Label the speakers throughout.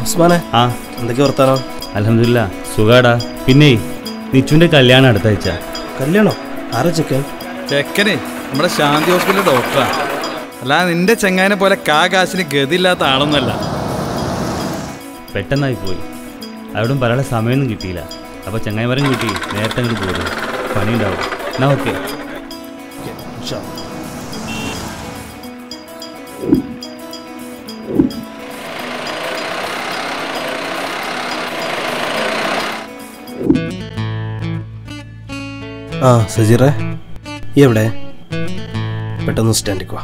Speaker 1: ഉസ്മാനെ, എന്തൊക്കെ വർത്താനം?
Speaker 2: അൽഹംദുലില്ലാ, സുഖാടാ. പിന്നെ നിച്ചുവിന്റെ കല്യാണം അടുത്ത ആഴ്ച.
Speaker 1: കല്യാണോ? ആരാ ചെക്കൻ?
Speaker 3: ചെക്കനെ നമ്മുടെ ശാന്തി ഹോസ്പിറ്റലിലെ ഡോക്ടറാ. അല്ല, നിന്റെ ചെങ്ങാനെ പോലെ കാശിന് ഗതിയില്ലാത്ത ആളൊന്നുമല്ല.
Speaker 2: പെട്ടെന്നായി പോയി, അവിടും പറയാനുള്ള സമയമൊന്നും കിട്ടിയില്ല. അപ്പോൾ ചങ്ങായിമാരും കിട്ടി, നേരത്തെ അങ്ങോട്ട് പോരും, പണിയുണ്ടാവും. എന്നാ ഓക്കെ.
Speaker 1: സജീറേ, ഈ എവിടെ? പെട്ടെന്ന് സ്റ്റാൻഡിക്ക് വാ.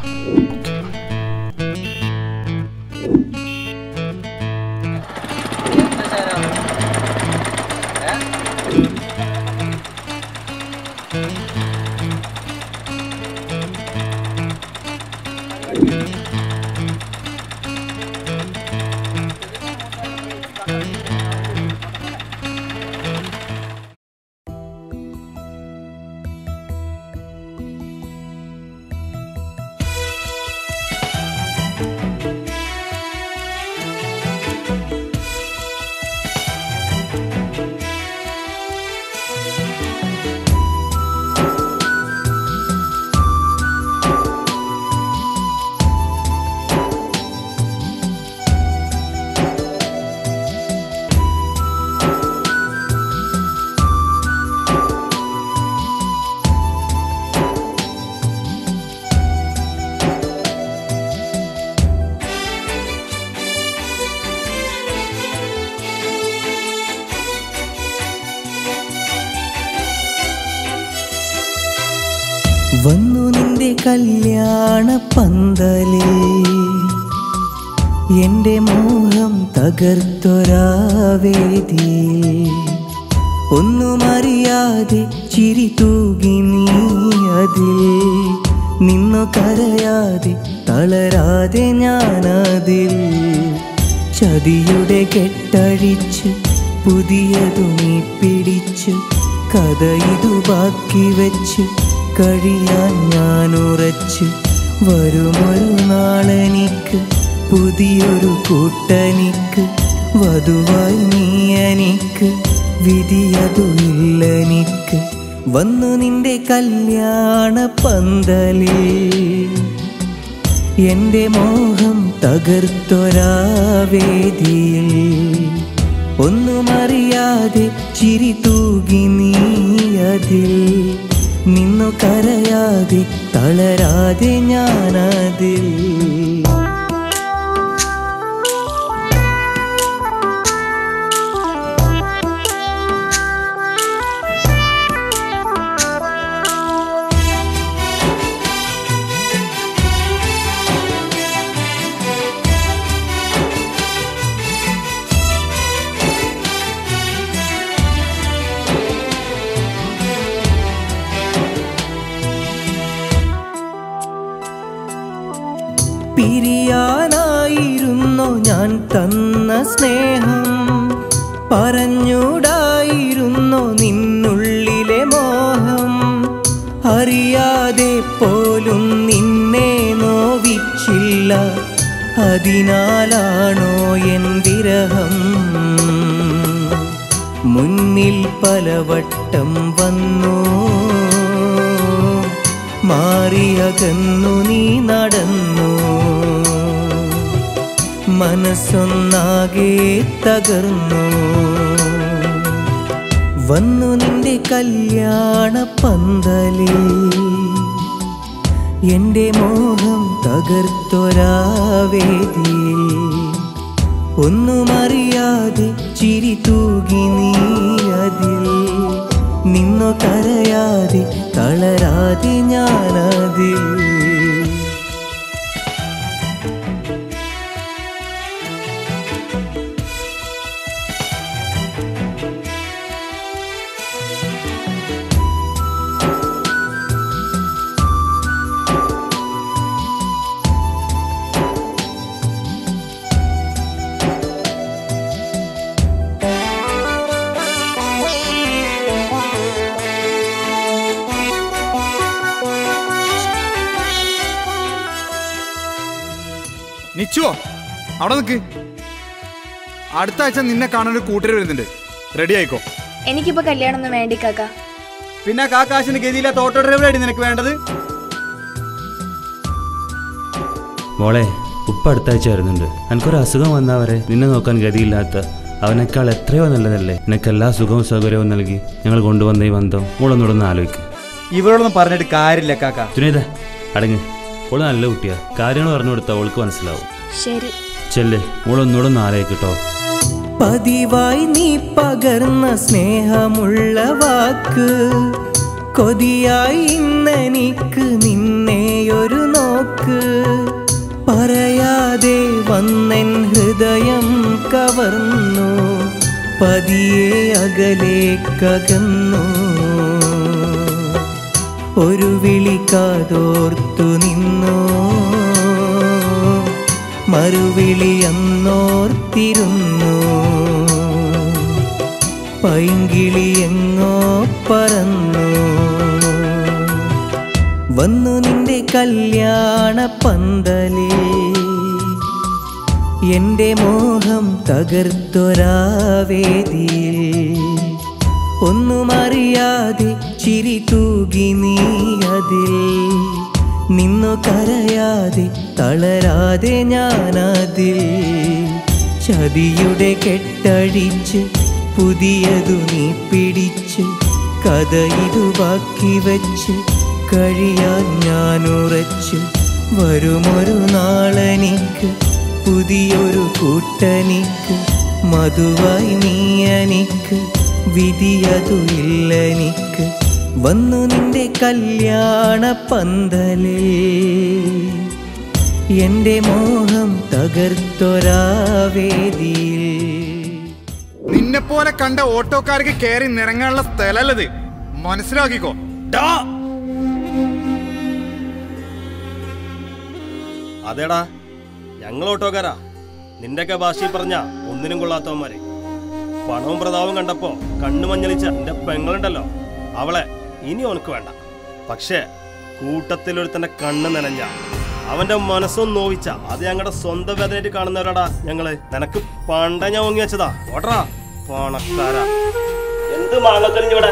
Speaker 4: വന്നു നിന്റെ കല്യാണ പന്തലിൽ എന്റെ മോഹം തകർത്തൊരാവേദിയിൽ ഒന്നുമറിയാതെ ചിരി തൂകി നീ അതിൽ നിന്നു കരയാതെ തളരാതെ ഞാനതിൽ ചതിയുടെ കെട്ടഴിച്ച് പുതിയതു നീ പിടിച്ച് കഥ ഇതു ബാക്കി വെച്ച് കഴിയാൻ ഞാൻ ഉറച്ച് വരുമൊരു നാളെനിക്ക് പുതിയൊരു കൂട്ടനിക്ക് വധുവായി നീ എനിക്ക് വിധിയതു ഇല്ലെനിക്ക് വന്നു നിന്റെ കല്യാണ പന്തലിൽ എന്റെ മോഹം തകർത്തൊരാവേദിയിൽ ഒന്നുമറിയാതെ ചിരി തൂകി നീ അതിൽ നിന്നു കരയാതെ തളരാതെ ഞാനതിൽ പിരിയാനായിരുന്നു ഞാൻ തന്ന സ്നേഹം പറഞ്ഞൂടായിരുന്നു നിന്നുള്ളിലെ മോഹം അറിയാതെ പോലും നിന്നെ നോവിച്ചില്ല അതിനാലാണോ എൻ വിരഹം മുന്നിൽ പലവട്ടം വന്നു മാറിയകന്നു നീ നടന്നു മനസ്സൊന്നാകെ തകർന്നു വന്നു നിന്റെ കല്യാണ പന്തലിൽ എന്റെ മോഹം തകർത്തൊരാവേദിയിൽ ഒന്നുമറിയാതെ ചിരി തൂകി നീ അതിൽ നിന്നു കരയാതെ തളരാതെ ഞാനതിൽ
Speaker 3: കിച്ചുവോ അവിടെ നിൽക്ക്. അടുത്ത ആഴ്ച നിന്നെ കാണാൻ ഒരു കൂട്ടര് വരുന്നുണ്ട്, റെഡി ആയിക്കോ.
Speaker 5: എനിക്കിപ്പോ കല്യാണം ഒന്നും വേണ്ടി കാക്ക.
Speaker 6: പിന്നെ കാശിന് ഗതിയില്ലാത്ത ഓട്ടോ ഡ്രൈവറായിട്ട് നിനക്ക് വേണ്ടത്?
Speaker 2: മോളെ ഉപ്പ അടുത്ത ആഴ്ച വരുന്നുണ്ട്. എനിക്കൊരു അസുഖം വന്നാൽ വരെ നിന്നെ നോക്കാൻ ഗതിയില്ലാത്ത അവനേക്കാൾ എത്രയോ നല്ലതല്ലേ നിനക്ക് എല്ലാ സുഖവും സൗകര്യവും നൽകി ഞങ്ങൾ കൊണ്ടുവന്ന ഈ ബന്ധം. മോളൊന്നുകൂടെ ആലോചിക്കും.
Speaker 6: ഇവരോടൊന്നും പറഞ്ഞിട്ട് കാര്യമില്ല കാക്ക.
Speaker 2: ജുനൈദ അടങ്ങ്. ഓള് നല്ല കുട്ടിയാ, കാര്യങ്ങൾ പറഞ്ഞു കൊടുത്താൽ ഓൾക്ക് മനസ്സിലാവും.
Speaker 5: ശരി
Speaker 2: ചെല്ലേ, മോളൊന്നുകൂടെ ആലോചിക്കട്ടോ.
Speaker 4: പതിവായി നീ പകർന്ന സ്നേഹമുള്ള വാക്ക്, കൊതിയായി ഇന്നെനിക്ക് നിന്നെയൊരു നോക്ക്. പറയാതെ വന്നെൻ ഹൃദയം കവർന്നു, പതിയെ അകലേക്കകന്നു. ഒരു വിളി കാതോർത്തു നിന്നു, മറുവിളി അന്നോർത്തിരുന്നു. പൈങ്കിളി എങ്ങോ പറന്നു വന്നു നിന്റെ കല്യാണ പന്തലിൽ. എന്റെ മോഹം തകർത്തൊരാവേദിയിൽ ഒന്നുമറിയാതെ ചിരി തൂകി നീ അതിൽ. നിന്നു കരയാതെ തളരാതെ ഞാനതിൽ. ചതിയുടെ കെട്ടഴിച്ച് പുതിയതു നീ പിടിച്ച്, കഥ ഇതു ബാക്കി വെച്ച് കഴിയാൻ ഞാനുറച്ച്. വരുമൊരു നാളെനിക്ക് പുതിയൊരു കൂട്ടനിക്ക്, മധുവായി നീ എനിക്ക് വിധിയതു ഇല്ലെനിക്ക്. വന്നു നിന്റെ കല്യാണ പന്തലിൽ എന്റെ മോഹം തകർത്തൊരാവേദിയിൽ.
Speaker 3: നിന്നെ പോലെ കണ്ട ഓട്ടോക്കാർക്ക് കയറി നിറങ്ങാനുള്ള സ്ഥലല്ലത്, മനസ്സിലാക്കിക്കോ.
Speaker 1: അതേടാ, ഞങ്ങൾ ഓട്ടോക്കാരാ. നിന്റെയൊക്കെ ഭാഷയിൽ പറഞ്ഞ ഒന്നിനും കൊള്ളാത്തവന്മാരെ. പണവും പ്രതാപവും കണ്ടപ്പോ കണ്ണു മഞ്ഞളിച്ച എന്റെ പെങ്ങളുണ്ടല്ലോ, അവളെ ഇനി ഓനക്ക് വേണ്ട. പക്ഷേ കൂട്ടത്തിലൊരുത്തന്റെ കണ്ണ് നനഞ്ഞ, അവന്റെ മനസ്സും നോവിച്ച, അത് ഞങ്ങളുടെ സ്വന്തം വേദനയായിട്ട് കാണുന്നവരാടാ ഞങ്ങള്. നിനക്ക് പണ്ട ഞാൻ ഓങ്ങി വെച്ചതാ. ഓട്ടറാ പണക്കാരാ. എന്ത് മാങ്ങത്തലിഞ്ഞിവിടെ